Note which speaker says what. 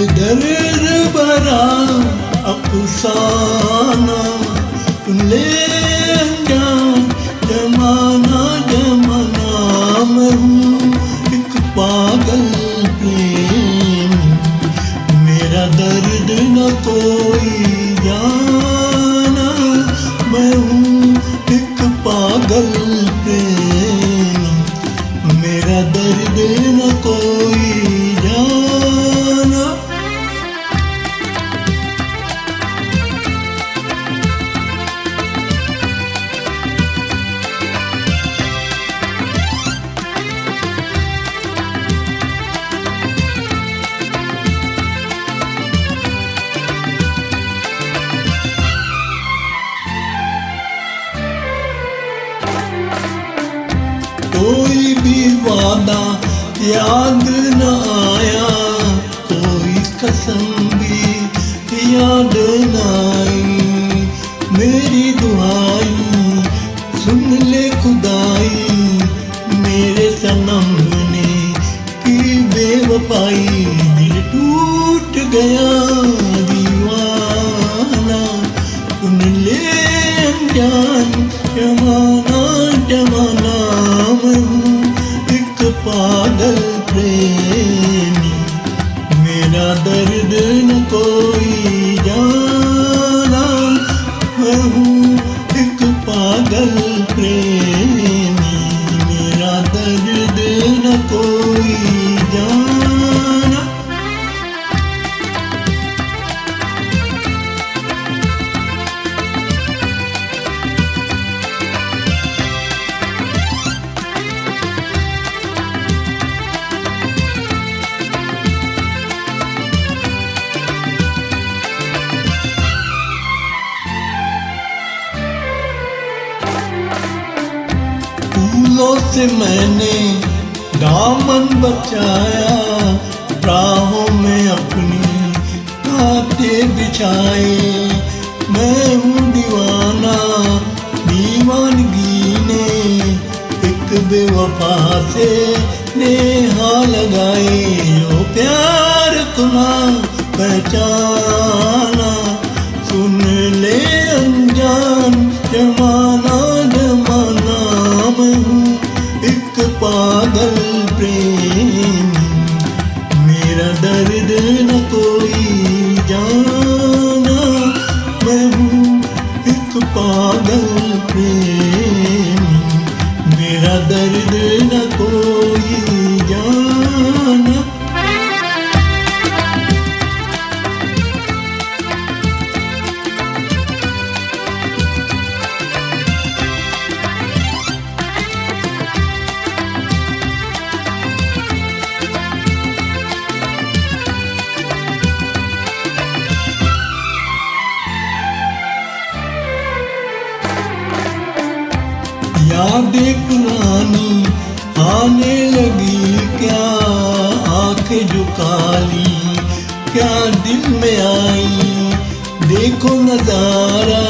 Speaker 1: दर्द भरा अफसाना ले अनजान जमाना जमाना मैं हूँ एक पागल प्रेम मेरा दर्द न कोई जाना मैं हूँ एक पागल प्रेम मेरा दर्द न कोई जाना। कोई भी वादा याद न आया कोई कसम भी याद न आई मेरी दुआई सुन ले खुदाई मेरे सनम ने की बेवफाई दिल टूट गया दीवाना सुन ले अनजान जमाना जमाना मैं हूँ एक पागल प्रेमी मेरा दर्द न कोई जाना मैं हूँ एक पागल प्रेमी मेरा दर्द न कोई जाना। फूलों से मैंने दामन बचाया राहों में अपनी कांटे बिछाए मैं हूँ दीवाना दीवानगी ने एक बेवफा से नेहा लगाए जो प्यार तुम्हारा पहचाना सुन ले अनजान जमाना जमाना मैं हूँ एक पागल प्रेमी मेरा दर्द न कोई जाना मैं हूँ एक पागल प्रेमी मेरा दर्द न कोई जाना। यादें पुरानी आने लगी क्या आंखें झुका ली क्या दिल में आई देखो नजारा